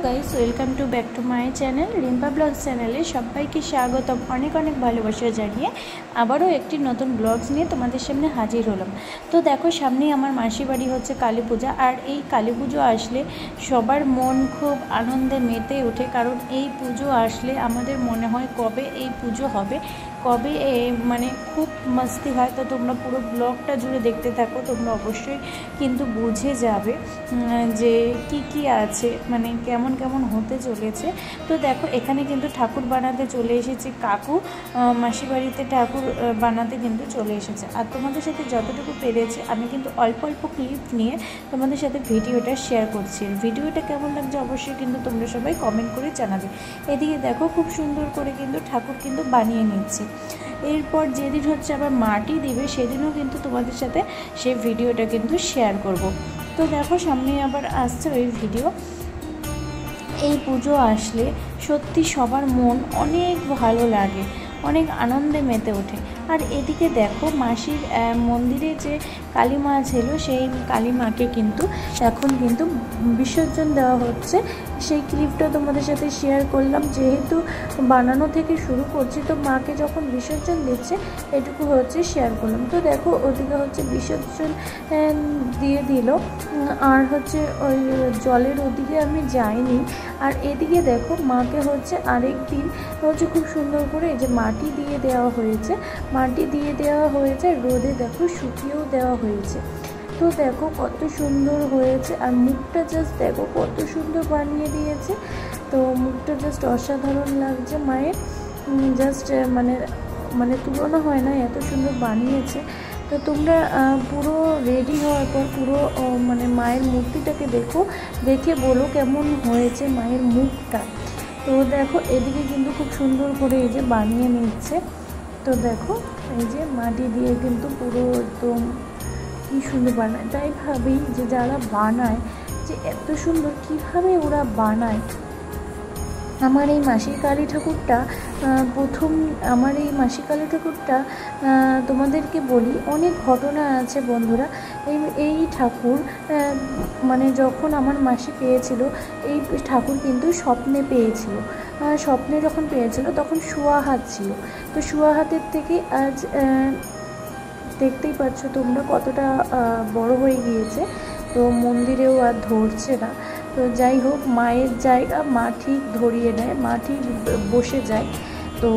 Hello guys welcome to back to my channel Rimpa blogs चैनले सबाइके स्वागतम अनेक अनेक भालोबासा जानिए आबारो एक नतून ब्लग्स निये तोमादेर सामने हाजिर हलाम। तो देखो सामने आमार मासी बाड़ी होच्छे काली पूजा और ये काली पुजो आसले सबार मन खूब आनंदे मेते उठे कारण ये पुजो आसले आमादेर मने हय कबे ये पुजो हबे कबे माने खूब मस्ती है। तो तुम्हारा पुरो ब्लगटा जुड़े देखते थाको तुम्हारा अवश्य किन्तु बुझे जाबे जे की आछे माने केमन केमन होते चलेছে। तो देखो एखाने किन्तु ठाकुर बानाते चले एसेছে काकू मासी बाड़ीते ठाकुर बानाते किन्तु चले एसेছে और तुम्हादेर साथे যতটুকু পেরেছি আমি কিন্তু অল্প অল্প ক্লিপ নিয়ে তোমাদের সাথে ভিডিওটা শেয়ার করছি। ভিডিওটা কেমন লাগছে অবশ্যই কিন্তু তোমরা সবাই কমেন্ট করে জানাবে। এদিকে দেখো খুব সুন্দর করে কিন্তু ঠাকুর কিন্তু বানিয়ে নিচ্ছে। এরপর যেদিন হচ্ছে আবার মাটি দিবে সেদিনও কিন্তু তোমাদের সাথে সেই ভিডিওটা কিন্তু শেয়ার করব। তো দেখো সামনে আবার আসছে ওই ভিডিও। এই পুজো আসলে সত্যি সবার মন অনেক ভালো লাগে, অনেক আনন্দে মেতে ওঠে। আর এদিকে দেখো মাসির মন্দিরে যে কালী মা ছিল সেই কালী মাকে কিন্তু এখন কিন্তু বিসর্জন দেওয়া হচ্ছে। সেই ক্লিপটা তোমাদের সাথে শেয়ার করলাম, যেহেতু বানানো থেকে শুরু করছি তো মাকে যখন বিসর্জন দিচ্ছে এটুকু হচ্ছে শেয়ার করলাম। তো দেখো ওদিকে হচ্ছে বিসর্জন দিয়ে দিল আর হচ্ছে ওই জলের ওদিকে আমি যাইনি। আর এদিকে দেখো মাকে হচ্ছে আরেক দিন হচ্ছে খুব সুন্দর করে এই যে মাটি দিয়ে দেওয়া হয়েছে, মাটি দিয়ে দেওয়া হয়েছে রোদে দেখো শুকিয়েও দেওয়া হয়েছে। তো দেখো কত সুন্দর হয়েছে আর মুখটা জাস্ট দেখো কত সুন্দর বানিয়ে দিয়েছে। তো মুখটা জাস্ট অসাধারণ লাগছে মায়ের, জাস্ট মানে তুলনা হয় না, এত সুন্দর বানিয়েছে। তো তোমরা পুরো রেডি হওয়ার পর পুরো মানে মায়ের মূর্তিটাকে দেখো, দেখে বলো কেমন হয়েছে মায়ের মুখটা। তো দেখো এদিকে কিন্তু খুব সুন্দর করে এই যে বানিয়ে নিচ্ছে। তো দেখো এই যে মাটি দিয়ে কিন্তু পুরো একদম কী সুন্দর বানায়। তাই ভাবি যে যারা বানায় যে এত সুন্দর কীভাবে ওরা বানায়। আমার এই মাসির কালী ঠাকুরটা আমার এই মাসির কালী ঠাকুরটা তোমাদেরকে বলি অনেক ঘটনা আছে বন্ধুরা। এই ঠাকুর মানে যখন আমার মাসি পেয়েছিল এই ঠাকুর কিন্তু স্বপ্নে পেয়েছিল। স্বপ্নে যখন পেয়েছিল তখন শোয়া হাত ছিল। তো শোয়া হাতের থেকে আজ দেখতেই পাচ্ছ তোমরা কতটা বড় হয়ে গিয়েছে। তো মন্দিরেও আর ধরছে না। তো যাই হোক মায়ের জায়গা মা ঠিক ধরিয়ে নেয়, মা ঠিক বসে যায়। তো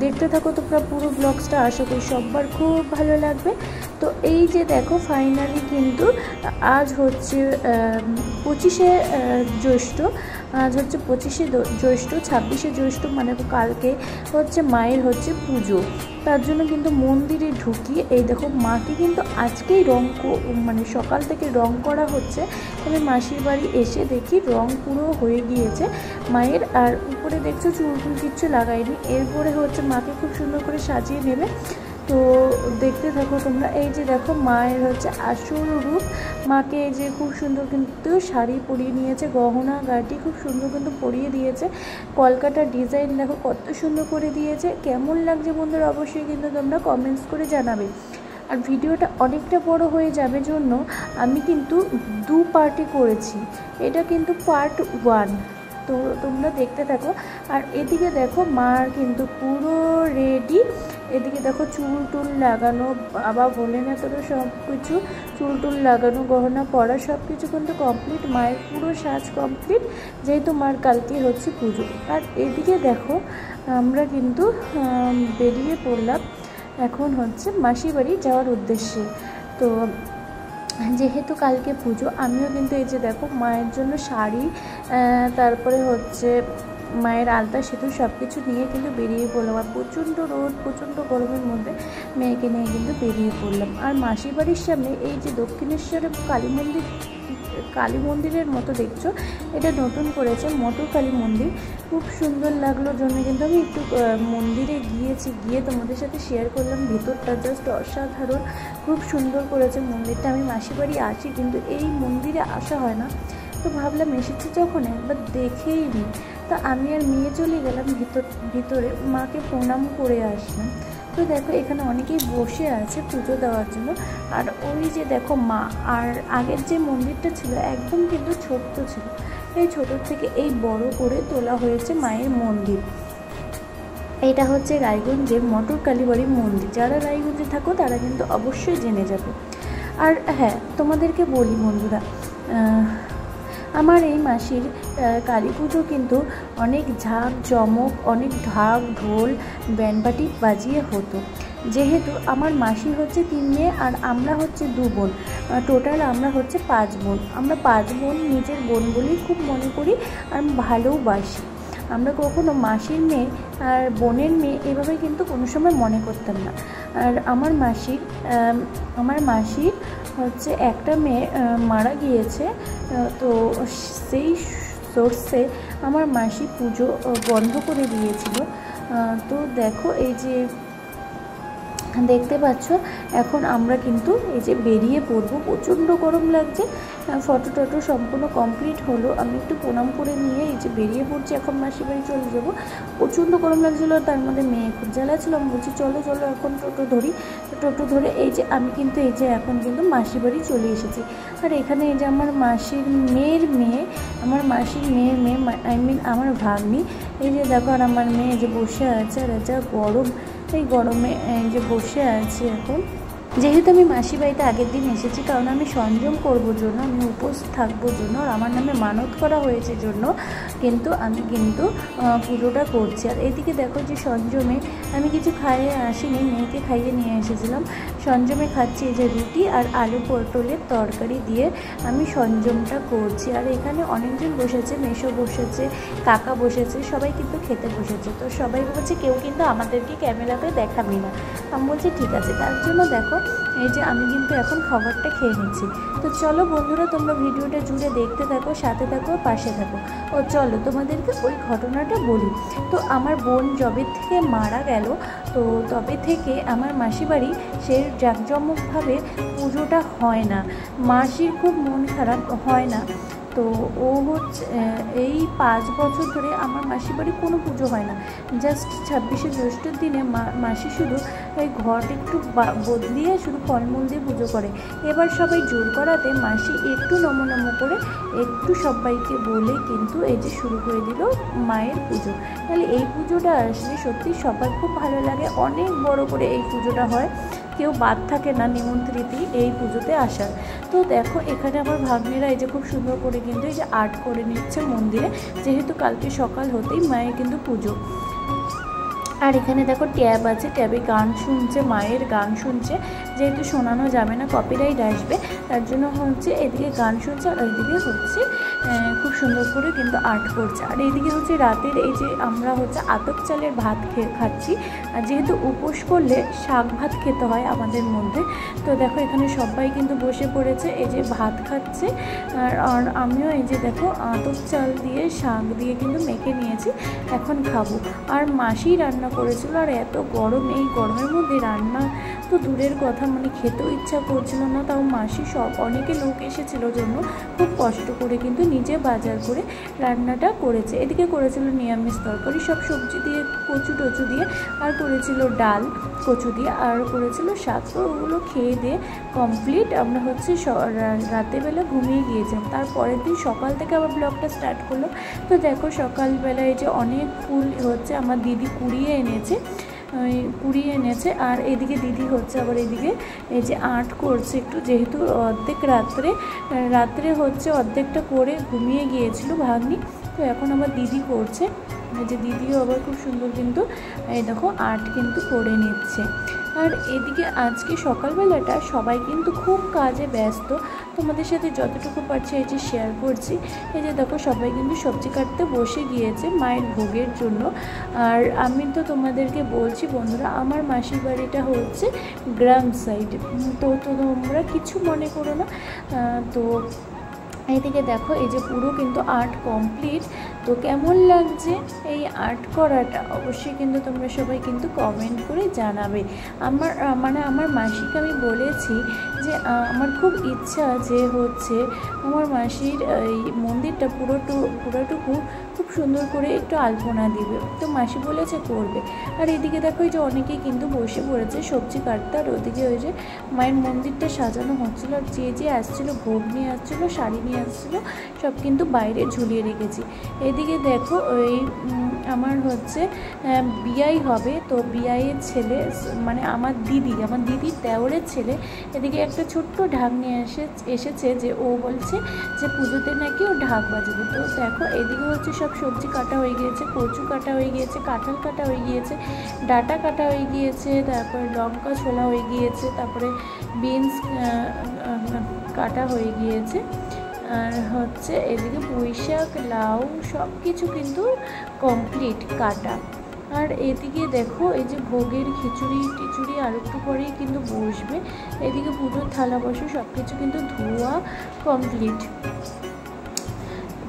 দেখতে থাকো তোমরা পুরো ব্লগসটা, আশা করি সবার খুব ভালো লাগবে। তো এই যে দেখো ফাইনালি কিন্তু আজ হচ্ছে 25শে জ্যৈষ্ঠ, আজ হচ্ছে 25শে জ্যৈষ্ঠ, 26শে জ্যৈষ্ঠ মানে কালকে হচ্ছে মায়ের হচ্ছে পুজো। তার জন্য কিন্তু মন্দিরে ঢুকিয়ে এই দেখো মাকে কিন্তু আজকেই মানে সকাল থেকে রং করা হচ্ছে। আমি মাসির বাড়ি এসে দেখি রং পুরো হয়ে গিয়েছে মায়ের। আর উপরে দেখছো চুল কিচ্ছু লাগাইনি। এরপরে হচ্ছে মাকে খুব সুন্দর করে সাজিয়ে নেবে। তো দেখতে থাকো তোমরা। এই যে দেখো মায়ের হচ্ছে আসল রূপ, মাকে এই যে খুব সুন্দর কিন্তু শাড়ি পরিয়ে নিয়েছে, গহনা গাটি খুব সুন্দর কিন্তু পরিয়ে দিয়েছে। কলকাতার ডিজাইন দেখো কত সুন্দর করে দিয়েছে। কেমন লাগছে বন্ধুরা অবশ্যই কিন্তু তোমরা কমেন্টস করে জানাবে। আর ভিডিওটা অনেকটা বড় হয়ে যাবে জন্য আমি কিন্তু 2 পার্টে করেছি, এটা কিন্তু পার্ট 1। তো তোমরা দেখতে থাকো। আর এদিকে দেখো মার কিন্তু পুরো রেডি। এদিকে দেখো চুল টুল লাগানো, বাবা বলে না তোর সব কিছু চুল টুল লাগানো গহনা পরা সব কিছু কিন্তু কমপ্লিট, মায়ের পুরো সাজ কমপ্লিট, যেহেতু মার কালকে হচ্ছে পুজো। আর এদিকে দেখো আমরা কিন্তু বেরিয়ে পড়লাম এখন হচ্ছে মাসি বাড়ি যাওয়ার উদ্দেশ্যে। তো যেহেতু কালকে পুজো আমিও কিন্তু এই যে দেখো মায়ের জন্য শাড়ি, তারপরে হচ্ছে মায়ের আলতা সিঁদুর সব কিছু নিয়ে কিন্তু বেরিয়ে পড়লাম। আর প্রচণ্ড রোদ, প্রচণ্ড গরমের মধ্যে মেয়েকে নিয়ে কিন্তু বেরিয়ে পড়লাম। আর মাসির বাড়ির সামনে এই যে দক্ষিণেশ্বরে কালী মন্দিরের মতো দেখছো, এটা নতুন করেছে মটর কালী মন্দির, খুব সুন্দর লাগলো জন্য কিন্তু আমি একটু মন্দিরে গিয়ে তোমাদের সাথে শেয়ার করলাম। ভিতরটা জাস্ট অসাধারণ, খুব সুন্দর করেছে মন্দিরটা। আমি মাসির বাড়ি আসি কিন্তু এই মন্দিরে আসা হয় না, তো ভাবলাম এসেছি যখন একবার দেখেই নিই। তা আমি আর মেয়ে চলে গেলাম ভিতরে, মাকে প্রণাম করে আসলাম। তো দেখো এখানে অনেকেই বসে আছে পুজো দেওয়ার জন্য। আর ওই যে দেখো মা, আর আগের যে মন্দিরটা ছিল একদম কিন্তু ছোট্ট ছিল, এই ছোট থেকে এই বড় করে তোলা হয়েছে মায়ের মন্দির। এটা হচ্ছে রায়গঞ্জের মটর কালীবাড়ি মন্দির। যারা রায়গঞ্জে থাকো তারা কিন্তু অবশ্যই জেনে যাবে। আর হ্যাঁ, তোমাদেরকে বলি বন্ধুরা, আমার এই মাসির কালী পুজো কিন্তু অনেক ঝাঁক জমক, অনেক ঢাক ঢোল ব্যান্ডপাটি বাজিয়ে হতো। যেহেতু আমার মাসি হচ্ছে 3 মেয়ে আর আমরা হচ্ছে 2 বোন, টোটাল আমরা হচ্ছে 5 বোন। আমরা 5 বোন নিজের বোন বলেই খুব মনে করি আর ভালোবাসি। আমরা কখনো মাসির মেয়ে আর বোনের মেয়ে এভাবে কিন্তু কোনো সময় মনে করতাম না। আর আমার মাসির হচ্ছে একটা মেয়ে মারা গিয়েছে, তো সেই সোর্সে আমার মাসি পুজো বন্ধ করে দিয়েছিল। তো দেখো এই যে দেখতে পাচ্ছ, এখন আমরা কিন্তু এই যে বেরিয়ে পড়বো। প্রচণ্ড গরম লাগছে। ফটো টটো সম্পূর্ণ কমপ্লিট হলো, আমি একটু প্রণাম করে নিয়ে এই যে বেরিয়ে পড়ছি। এখন মাসির বাড়ি চলে যাবো। প্রচণ্ড গরম লাগছিলো, তার মধ্যে মেয়ে খুব জ্বালাচ্ছিল। আমি বলছি চলো চলো এখন টোটো ধরি। টোটো ধরে এই যে আমি কিন্তু এই যে এখন কিন্তু মাসির বাড়ি চলে এসেছি। আর এখানে এই যে আমার মাসির মেয়ের মেয়ে, আই মিন আমার ভাগ্নি, এই যে দেখো। আর আমার মেয়ে যে বসে আছে, আর যা গরম, এই গরমে যে বসে আছি এখন। যেহেতু আমি মাসি বাড়িতে আগের দিন এসেছি, কারণ আমি সংযম করবো জন্য, আমি উপোস থাকবো জন্য, আর আমার নামে মানত করা হয়েছে জন্য কিন্তু আমি কিন্তু পুজোটা করছি। আর এদিকে দেখো যে সংযমে আমি কিছু খাইয়ে আসিনি, মেয়েকে খাইয়ে নিয়ে এসেছিলাম। সংযমে খাচ্ছি এই যে রুটি আর আলু পটলের তরকারি দিয়ে আমি সংযমটা করছি। আর এখানে অনেকজন বসেছে, মেসো বসেছে, কাকা বসেছে, সবাই কিন্তু খেতে বসেছে। তো সবাই বলছে কেউ কিন্তু আমাদেরকে ক্যামেরাতে দেখাবি না। আমি বলছি ঠিক আছে। তার জন্য দেখো এই যে আমি কিন্তু এখন খাবারটা খেয়ে নিচ্ছি। তো চলো বন্ধুরা, তোমরা ভিডিওটা জুড়ে দেখতে থাকো, সাথে থাকো, পাশে থাকো। ও চলো তোমাদেরকে ওই ঘটনাটা বলি। তো আমার বোন যবে থেকে মারা গেল, তো তবে থেকে আমার মাসি বাড়ি সে জাঁকজমকভাবে পুজোটা হয় না। মাসির খুব মন খারাপ, হয় না। তো ও হচ্ছে এই 5 বছর ধরে আমার মাসির বাড়ি কোনো পুজো হয় না। জাস্ট 26শে জ্যৈষ্ঠর দিনে মাসি শুধু এই ঘরটা একটু বদলিয়ে শুধু ফলমূল দিয়ে পুজো করে। এবার সবাই জোর করাতে মাসি একটু নমনম করে একটু সবাইকে বলে কিন্তু এই যে শুরু করে দিল মায়ের পুজো। তাহলে এই পুজোটা আসলে সত্যি সবার খুব ভালো লাগে। অনেক বড় করে এই পুজোটা হয়, কেউ বাদ থাকে না নিমন্ত্রিতই এই পুজোতে আসার। তো দেখো এখানে আমার ভাগ্নেরা এই যে খুব সুন্দর করে কিন্তু এই যে আর্ট করে নিচ্ছে মন্দিরে, যেহেতু কালকে সকাল হতেই মায়ের কিন্তু পুজো। আর এখানে দেখো ট্যাব আছে, ট্যাবে গান শুনছে, মায়ের গান শুনছে। যেহেতু শোনানো যাবে না, কপিরাইট আসবে, তার জন্য হচ্ছে এদিকে গান শুনছে আর ওইদিকে হচ্ছে খুব সুন্দর করে কিন্তু আর্ট করছে। আর এইদিকে হচ্ছে রাতের এই যে আমরা হচ্ছে আতপ চালের ভাত খাচ্ছি। আর যেহেতু উপোস করলে শাক ভাত খেতে হয় আমাদের মধ্যে, তো দেখো এখানে সবাই কিন্তু বসে পড়েছে, এই যে ভাত খাচ্ছে। আর আমিও এই যে দেখো আতপ চাল দিয়ে শাক দিয়ে কিন্তু মেখে নিয়েছি, এখন খাবো। আর মাসি রান্না করেছিল, আর এত গরম, এই গরমের মধ্যে রান্না তো দূরের কথা, মানে খেতেও ইচ্ছা করছিল না। তাও মাসি অনেকে লোক এসেছিল জন্য খুব কষ্ট করে কিন্তু নিজে বাজার করে রান্নাটা করেছে। এদিকে করেছিল নিরামিষ তরকারি, সব সবজি দিয়ে, কচু টচু দিয়ে, আর করেছিল ডাল কচু দিয়ে, আর করেছিল শাক। তো ওগুলো খেয়ে দিয়ে কমপ্লিট আমরা হচ্ছে রাতেরবেলা ঘুমিয়ে গিয়েছিলাম। তারপরের দিন সকাল থেকে আবার ব্লগটা স্টার্ট করলো। তো দেখো সকালবেলায় যে অনেক ফুল হচ্ছে আমার দিদি কুড়িয়ে এনেছে। আর এদিকে দিদি হচ্ছে আবার এদিকে এই যে আর্ট করছে একটু, যেহেতু অর্ধেক রাত্রে হচ্ছে অর্ধেকটা করে ঘুমিয়ে গিয়েছিল ভাগ্নি, তো এখন আবার দিদি করছে। এই যে দিদিও আবার খুব সুন্দর কিন্তু এই দেখো আর্ট কিন্তু করে নিচ্ছে। আর এদিকে আজকে সকালবেলাটা সবাই কিন্তু খুব কাজে ব্যস্ত, তোমাদের সাথে যতটুকু পারছি এই যে শেয়ার করছি। এই যে দেখো সবাই কিন্তু সবজি কাটতে বসে গিয়েছে মায়ের ভোগের জন্য। আর আমি তো তোমাদেরকে বলছি বন্ধুরা, আমার মাসির বাড়িটা হচ্ছে গ্রাম সাইড, তো তোমরা কিছু মনে করো না। তো এইদিকে দেখো এই যে পুরো কিন্তু আর্ট কমপ্লিট। তো কেমন লাগছে এই আর্ট করাটা অবশ্যই কিন্তু তোমরা সবাই কিন্তু কমেন্ট করে জানাবে। আমার মাসিকে আমি বলেছি যে আমার খুব ইচ্ছা যে হচ্ছে আমার মাসির এই মন্দিরটা পুরোটুকু খুব সুন্দর করে একটু আলপনা দিবে। তো মাসি বলেছে করবে। আর এদিকে দেখো এই যে অনেকেই কিন্তু বসে পড়েছে সবজি কাটতে। আর ওদিকে ওই যে মায়ের মন্দিরটা সাজানো হচ্ছিলো। আর যে আসছিলো ভোগ নিয়ে আসছিলো, শাড়ি নিয়ে আসছিলো, সব কিন্তু বাইরে ঝুলিয়ে রেখেছি। এদিকে দেখো ওই আমার হচ্ছে বিয়াই হবে, তো বিয়াইয়ের ছেলে মানে আমার দিদির দেওরের ছেলে এদিকে একটা ছোট্ট ঢাক নিয়ে এসেছে যে ও বলছে যে পুজোতে নাকি ও ঢাক বাজাবে। তো দেখো এদিকে হচ্ছে সব সবজি কাটা হয়ে গিয়েছে, কচু কাটা হয়ে গিয়েছে, কাঁঠাল কাটা হয়ে গিয়েছে, ডাঁটা কাটা হয়ে গিয়েছে, তারপরে লঙ্কা ছোলা হয়ে গিয়েছে, তারপরে বিনস কাটা হয়ে গিয়েছে। আর হচ্ছে এদিকে পুঁই শাক, লাউ সব কিছু কিন্তু কমপ্লিট কাটা। আর এদিকে দেখো এই যে ভোগের খিচুড়ি টিচুড়ি আর একটু পরেই কিন্তু বসবে। এদিকে পুজোর থালা বসে সব কিছু কিন্তু ধোয়া কমপ্লিট।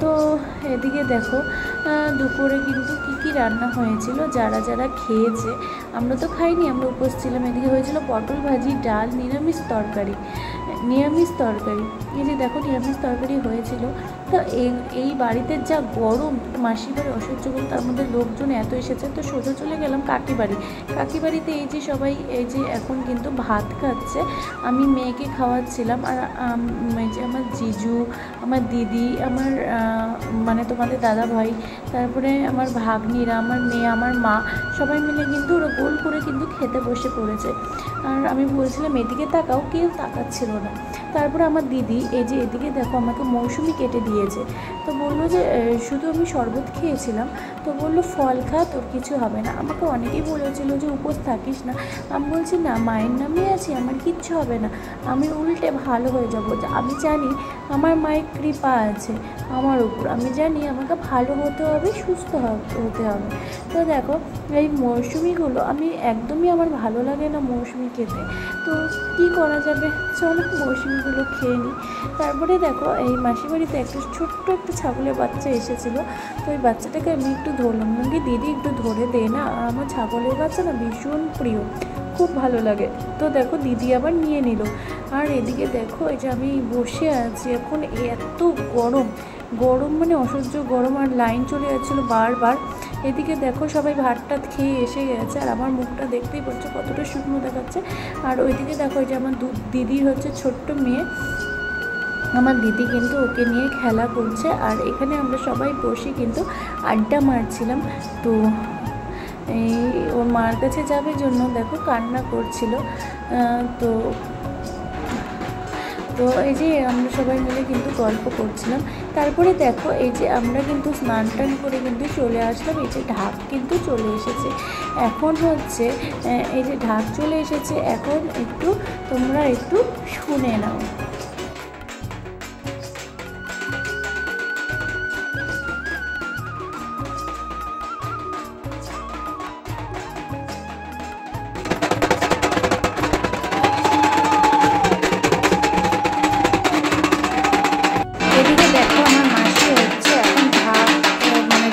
তো এদিকে দেখো দুপুরে কিন্তু কী রান্না হয়েছিল, যারা যারা খেয়েছে, আমরা তো খাইনি, আমরা উপোস ছিলাম। এদিকে হয়েছিল পটল ভাজি, ডাল, নিরামিষ তরকারি। এই যে দেখো নিরামিষ তরকারি হয়েছিল। তো এই বাড়িতে যা গরম, মাসির বাড়ি অসহ্য গরম, তার মধ্যে লোকজন এত এসেছে। তো সোজা চলে গেলাম কাকিবাড়িতে। এই যে সবাই এই যে এখন কিন্তু ভাত খাচ্ছে, আমি মেয়েকে খাওয়াচ্ছিলাম। আর এই যে আমার জিজু, আমার দিদি, আমার মানে তোমাদের দাদা ভাই, তারপরে আমার ভাগ্নিরা, আমার মেয়ে, আমার মা, সবাই মিলে কিন্তু ওরা গোল করে কিন্তু খেতে বসে পড়েছে। আর আমি বলছিলাম এদিকে তাকাও, কেউ তাকাচ্ছিল না। তারপরে আমার দিদি এই যে এদিকে দেখো আমাকে মৌসুমি কেটে দিয়েছে। তো বললো যে শুধু আমি শরবত খেয়েছিলাম। তো বললো ফল খা, তোর কিছু হবে না। আমাকে অনেকেই বলেছিল যে উপোস থাকিস না। আমি বলছি না, মায়ের নামে আছি, আমার কিচ্ছু হবে না, আমি উল্টে ভালো হয়ে যাবো। আমি জানি আমার মায়ের কৃপা আছে আমার উপর, আমি জানি আমাকে ভালো হতে হবে, সুস্থ হতে হবে। তো দেখো এই মৌসুমিগুলো আমি একদমই আমার ভালো লাগে না মৌসুমি খেতে। তো কী করা যাবে, চলো মৌসুমিগুলো খেয়ে নিই। তারপরে দেখো এই মাসির বাড়িতে একটা ছোট্ট একটা ছাগলের বাচ্চা এসেছিলো। তো ওই বাচ্চাটাকে আমি একটু ধরলাম, নাকি দিদি একটু ধরে দে না, আমার ছাগলের বাচ্চা না ভীষণ প্রিয়, খুব ভালো লাগে। তো দেখো দিদি আবার নিয়ে নিল। আর এদিকে দেখো এই যে আমি বসে আছি, এখন এত গরম মানে অসহ্য গরম। আর লাইন চলে যাচ্ছিলো বারবার। এদিকে দেখো সবাই ভাতটা খেয়ে এসে গেছে। আর আমার মুখটা দেখতেই পাচ্ছ কতটা শুকনো দেখাচ্ছে। আর ওইদিকে দেখো যে আমার দিদির হচ্ছে ছোট্ট মেয়ে, আমার দিদি কিন্তু ওকে নিয়ে খেলা করছে। আর এখানে আমরা সবাই বসে কিন্তু আড্ডা মারছিলাম। তো এই ওর মার কাছে যাবে জন্য দেখো কান্না করছিল। তো এই যে আমরা সবাই মিলে কিন্তু গল্প করছিলাম। তারপরে দেখো এই যে আমরা কিন্তু স্নান টান করে কিন্তু চলে আসলাম। এই যে ঢাক কিন্তু চলে এসেছে। এখন হচ্ছে এই যে ঢাক চলে এসেছে, এখন তোমরা একটু শুনে নাও।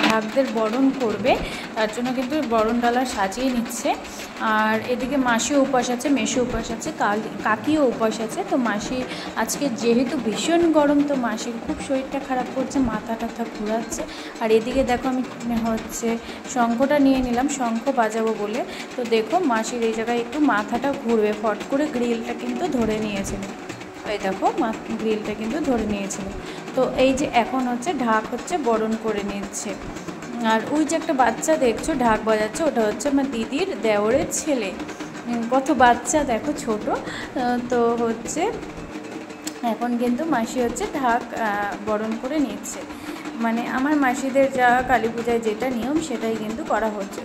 ঢাকদের বরণ করবে, তার জন্য কিন্তু বরণ ডালা সাজিয়ে নিচ্ছে। আর এদিকে মাসিও উপাস আছে, মেসো উপাস আছে, কাকিও উপাস আছে। তো মাসি আজকে যেহেতু ভীষণ গরম, তো মাসির খুব শরীরটা খারাপ করছে, মাথা টাথা ঘোরাচ্ছে। আর এদিকে দেখো আমি হচ্ছে শঙ্খটা নিয়ে নিলাম, শঙ্খ বাজাবো বলে। তো দেখো মাসির এই জায়গায় একটু মাথাটা ঘুরবে, ফট করে গ্রিলটা কিন্তু ধরে নিয়েছিল। এই দেখো গ্রিলটা কিন্তু ধরে নিয়েছিল। তো এই যে এখন হচ্ছে ঢাক হচ্ছে বরণ করে নিচ্ছে। আর ওই যে একটা বাচ্চা দেখছো ঢাক বাজাচ্ছে, ওটা হচ্ছে আমার দিদির দেওরের ছেলে। কত বাচ্চা দেখো, ছোট। তো হচ্ছে এখন কিন্তু মাসি হচ্ছে ঢাক বরণ করে নিচ্ছে। মানে আমার মাসিদের যা কালী পূজায় যেটা নিয়ম সেটাই কিন্তু করা হচ্ছে।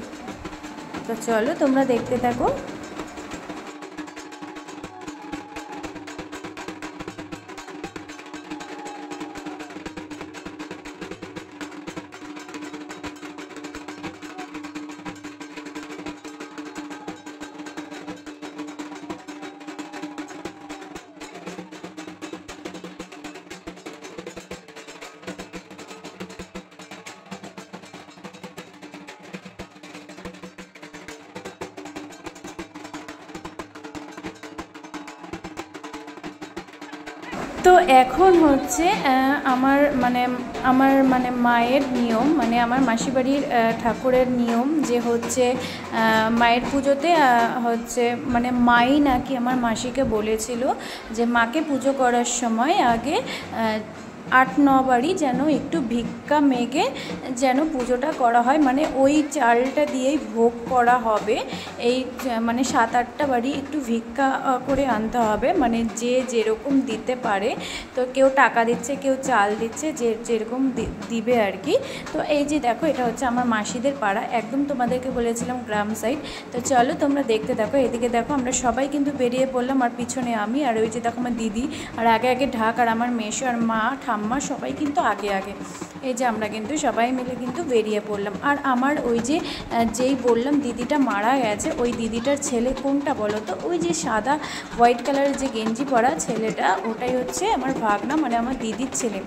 তো চলো তোমরা দেখতে থাকো। তো এখন হচ্ছে আমার মায়ের নিয়ম, আমার মাসি বাড়ির ঠাকুরের নিয়ম যে হচ্ছে মায়ের পুজোতে হচ্ছে মাই নাকি আমার মাসিকে বলেছিল যে মাকে পুজো করার সময় আগে 8-9 বাড়ি যেন একটু ভিক্ষা মেঘে যেন পুজোটা করা হয়, ওই চালটা দিয়েই ভোগ করা হবে। এই 7-8টা বাড়ি একটু ভিক্ষা করে আনতে হবে, যে যেরকম দিতে পারে। তো কেউ টাকা দিচ্ছে, কেউ চাল দিচ্ছে, যে যেরকম দিবে আর কি। তো এই যে দেখো, এটা হচ্ছে আমার মাসিদের পাড়া, একদম তোমাদেরকে বলেছিলাম গ্রাম সাইড। তো চলো তোমরা দেখতে থাকো। এদিকে দেখো আমরা সবাই কিন্তু বেরিয়ে পড়লাম, আর পিছনে আমি, আর ওই যে দেখো আমার দিদি, আর আগে আগে ঢাক, আর আমার মেশো আর মা ঠাম্মা সবাই কিন্তু আগে আগে। এই যে আমরা কিন্তু সবাই মিলে কিন্তু বেরিয়ে পড়লাম। আর আমার ওই যে যেই বললাম দিদিটা মারা গেছে, ওই দিদিটার ছেলে কোনটা বলো তো? ওই যে সাদা হোয়াইট কালারের যে গেঞ্জি পরা ছেলেটা, ওটাই হচ্ছে আমার ভাগনা, আমার দিদির ছেলে।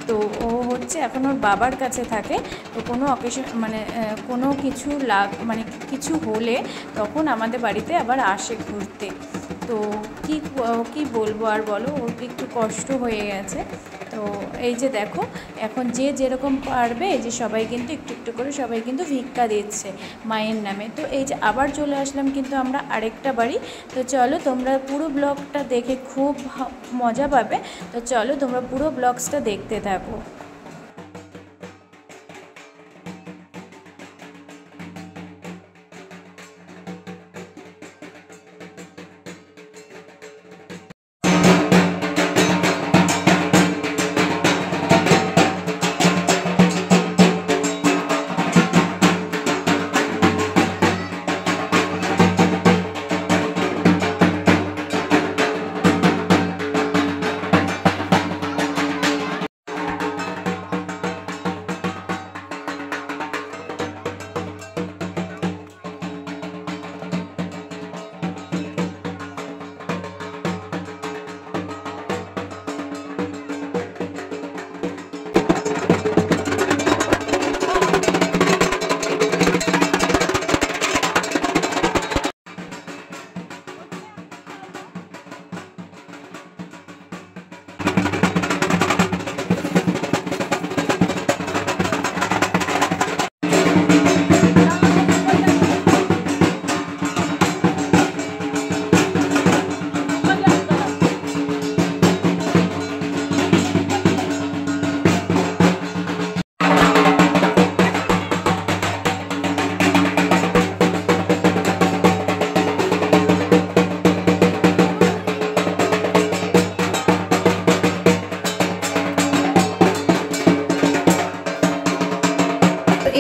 তো ও হচ্ছে এখন ওর বাবার কাছে থাকে। তো কোনো অকেশন কোনো কিছু কিছু হলে তখন আমাদের বাড়িতে আবার আসে ঘুরতে। তো কি বলবো আর বলো, ওর একটু কষ্ট হয়ে গেছে। তো এই যে দেখো, এখন যে যেরকম পারবে, এই যে সবাই কিন্তু একটু একটু করে সবাই কিন্তু ভিক্ষা দিচ্ছে মায়ের নামে। তো এই যে আবার চলে আসলাম কিন্তু আমরা আরেকটা বাড়ি। তো চলো তোমরা পুরো ব্লগটা দেখে খুব মজা পাবে। তো চলো তোমরা পুরো ব্লগসটা দেখতে থাকো।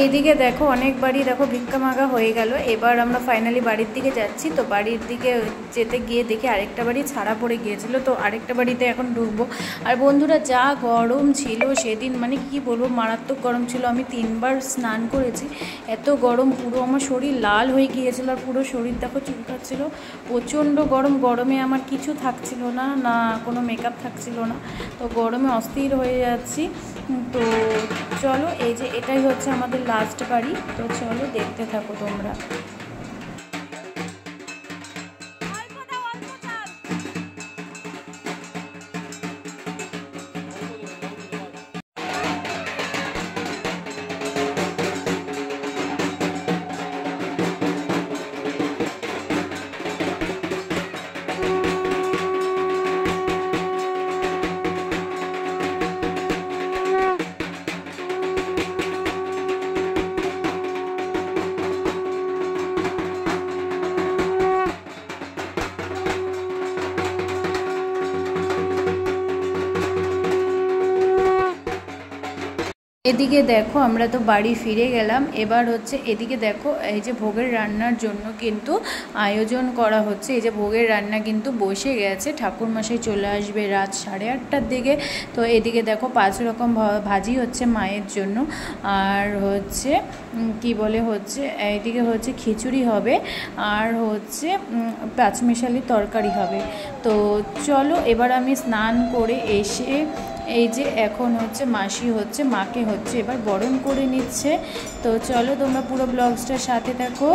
এইদিকে দেখো অনেকবারই দেখো ভিক্ষা মাগা হয়ে গেল। এবার আমরা ফাইনালি বাড়ির দিকে যাচ্ছি। তো বাড়ির দিকে যেতে গিয়ে দেখি আরেকটা বাড়ি ছাড়া পড়ে গিয়েছিল, তো আরেকটা বাড়িতে এখন ঢুকবো। আর বন্ধুরা যা গরম ছিল সেদিন, কি বলবো, মারাত্মক গরম ছিল। আমি 3বার স্নান করেছি, এত গরম, পুরো আমার শরীর লাল হয়ে গিয়েছিল, আর পুরো শরীর দেখো চুলকাচ্ছিল, প্রচণ্ড গরম। গরমে আমার কিছু থাকছিল না, না কোনো মেকআপ থাকছিল না, তো গরমে অস্থির হয়ে যাচ্ছি। তো চলো, এই যে এটাই হচ্ছে আমাদের লাস্ট বাড়ি। তো চলো দেখতে থাকো তোমরা। এদিকে দেখো আমরা তো বাড়ি ফিরে গেলাম। এবার হচ্ছে এদিকে দেখো, এই যে ভোগের রান্নার জন্য কিন্তু আয়োজন করা হচ্ছে। এই যে ভোগের রান্না কিন্তু বসে গেছে, ঠাকুরমশাই চলে আসবে রাত 8:30টার দিকে। তো এদিকে দেখো 5 রকম ভাজি হচ্ছে মায়ের জন্য, আর হচ্ছে কি বলে হচ্ছে এইদিকে হচ্ছে খিচুড়ি হবে, আর হচ্ছে পাঁচমিশালি তরকারি হবে। তো চলো, এবার আমি স্নান করে এসে এই যে এখন হচ্ছে মাসি হচ্ছে মাকে হচ্ছে এবার বরণ করে নিচ্ছে। তো চলো তোমরা পুরো ব্লগসটার সাথে দেখো।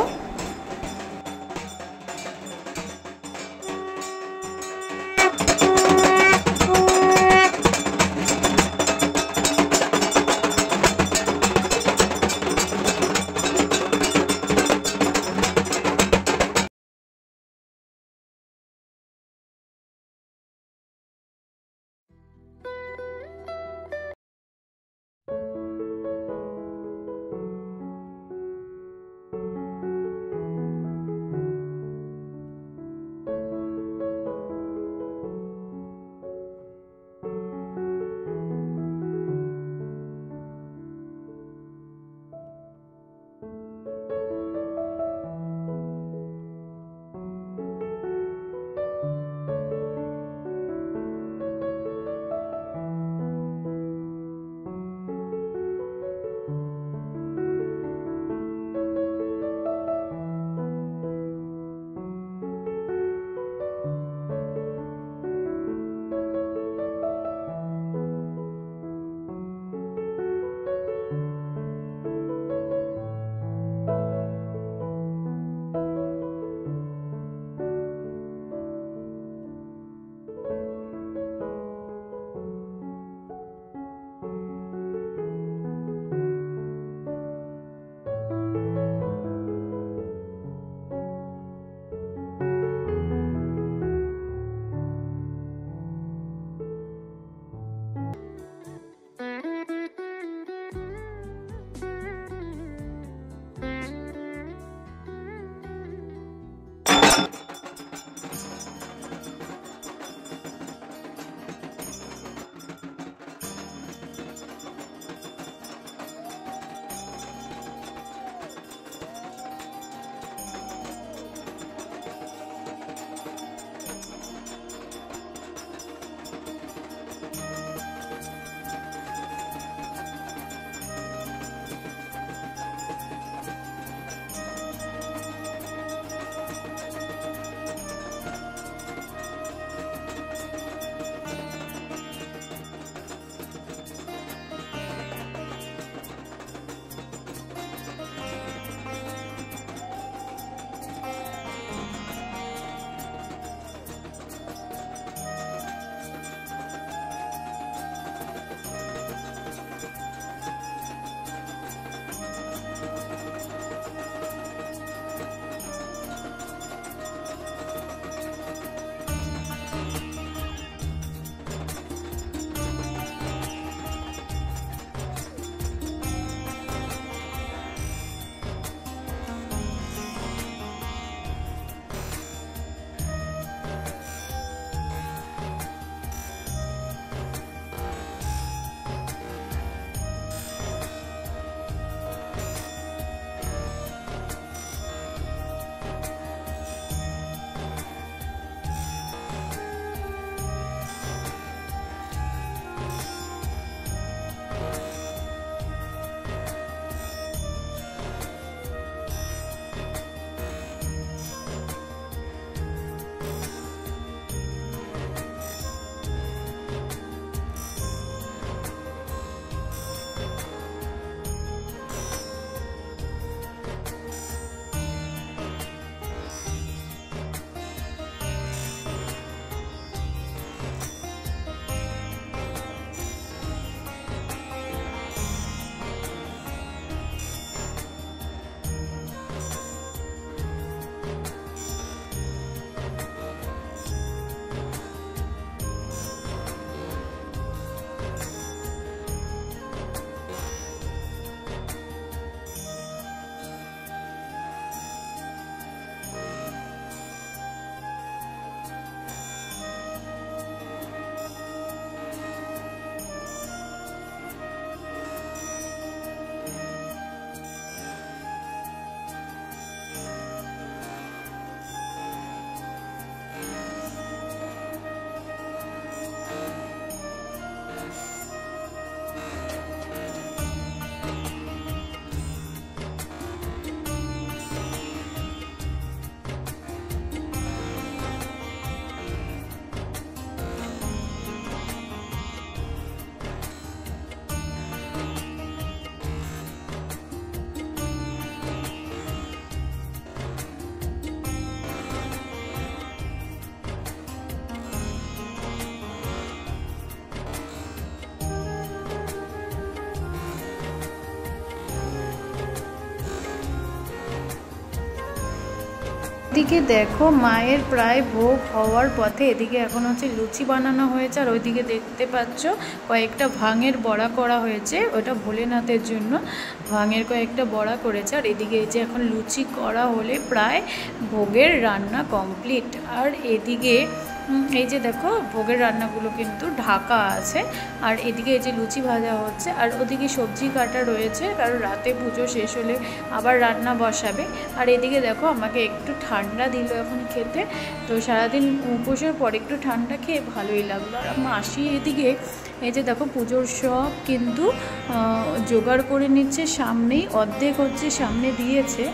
এদিকে দেখো মায়ের প্রায় ভোগ হওয়ার পথে। এদিকে এখন হচ্ছে লুচি বানানো হয়েছে, আর ওইদিকে দেখতে পাচ্ছ কয়েকটা ভাঙের বড়া করা হয়েছে, ওটা ভোলেনাথের জন্য ভাঙের কয়েকটা বড়া করেছে। আর এদিকে এই যে এখন লুচি করা হলে প্রায় ভোগের রান্না কমপ্লিট। আর এদিকে এই যে দেখো ভোগের রান্নাগুলো কিন্তু ঢাকা আছে, আর এদিকে এই যে লুচি ভাজা হচ্ছে, আর ওদিকে সবজি কাটা রয়েছে, কারণ রাতে পুজো শেষ হলে আবার রান্না বসাবে। আর এদিকে দেখো আমাকে একটু ঠান্ডা দিল এখন খেতে, তো সারাদিন উপোসের পর একটু ঠান্ডা খেয়ে ভালোই লাগলো। আর মাসি এদিকে এই যে দেখো পুজোর সব কিন্তু জোগাড় করে নিচ্ছে, সামনেই অর্ধেক হচ্ছে সামনে দিয়েছে।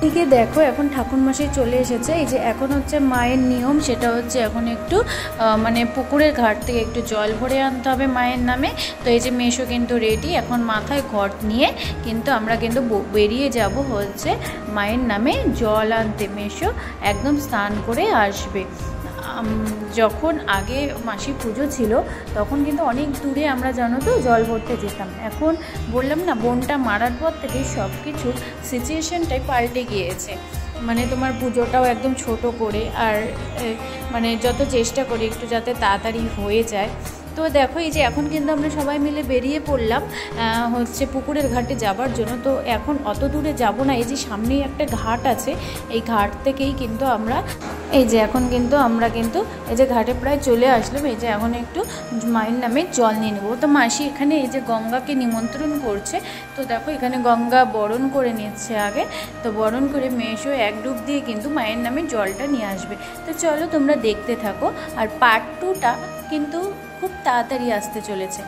এদিকে দেখো এখন ঠাকুরমশাই চলে এসেছে। এই যে এখন হচ্ছে মায়ের নিয়ম, সেটা হচ্ছে এখন একটু মানে পুকুরের ঘাট থেকে একটু জল ভরে আনতে হবে মায়ের নামে। তো এই যে মেশো কিন্তু রেডি, এখন মাথায় ঘট নিয়ে কিন্তু আমরা কিন্তু বেরিয়ে যাব হচ্ছে মায়ের নামে জল আনতে। মেশো একদম স্নান করে আসবে। যখন আগে মাসি পুজো ছিল তখন কিন্তু অনেক দূরে আমরা জানো তো জল ভরতে যেতাম। এখন বললাম না, বোনটা মারার পর থেকে সব কিছুর সিচুয়েশনটাই পাল্টে গিয়েছে। মানে তোমার পুজোটাও একদম ছোট করে, আর মানে যত চেষ্টা করি একটু যাতে তাড়াতাড়ি হয়ে যায়। তো দেখো এই যে এখন কিন্তু আমরা সবাই মিলে বেরিয়ে পড়লাম হচ্ছে পুকুরের ঘাটে যাবার জন্য। তো এখন অত দূরে যাব না, এই যে সামনেই একটা ঘাট আছে, এই ঘাট থেকেই কিন্তু আমরা এই যে এখন কিন্তু আমরা কিন্তু এই যে ঘাটে প্রায় চলে আসলাম। এই যে এখন একটু মায়ের নামে জল নিয়ে নেবো। তো মাসি এখানে এই যে গঙ্গাকে নিমন্ত্রণ করছে। তো দেখো এখানে গঙ্গা বরণ করে নিচ্ছে আগে, তো বরণ করে মেশো এক ডুব দিয়ে কিন্তু মায়ের নামে জলটা নিয়ে আসবে। তো চলো তোমরা দেখতে থাকো। আর পার্ট 2টা কিন্তু খুব তাড়াতাড়ি আসতে চলেছে।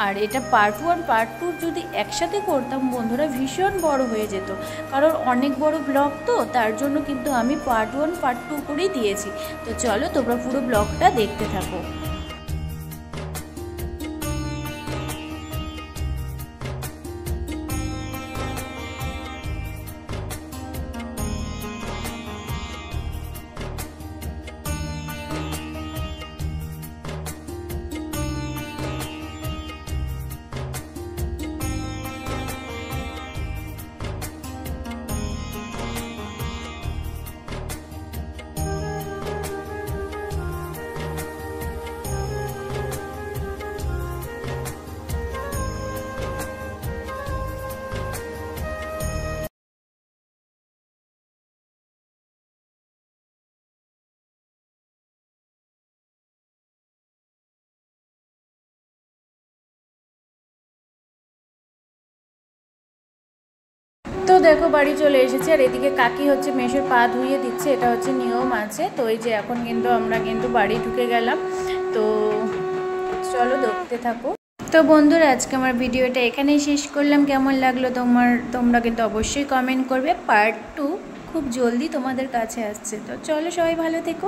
আর এটা পার্ট 1 পার্ট 2 যদি একসাথে করতাম বন্ধুরা ভীষণ বড় হয়ে যেত, কারণ অনেক বড় ব্লগ, তো তার জন্য কিন্তু আমি পার্ট 1 পার্ট 2 করেই দিয়েছি। তো চলো তোমরা পুরো ব্লগটা দেখতে থাকো। তো দেখো বাড়ি চলে এসেছে, আর এদিকে কাকি হচ্ছে মেশোর পা ধুইয়ে দিচ্ছে, এটা হচ্ছে নিয়ম আছে। তো এই যে এখন কিন্তু আমরা কিন্তু বাড়ি ঢুকে গেলাম। তো চলো দেখতে থাকো। তো বন্ধুরা আজকে আমার ভিডিওটা এখানেই শেষ করলাম। কেমন লাগলো তোমরা কিন্তু অবশ্যই কমেন্ট করবে। পার্ট 2 খুব জলদি তোমাদের কাছে আসছে। তো চলো সবাই ভালো থেকো।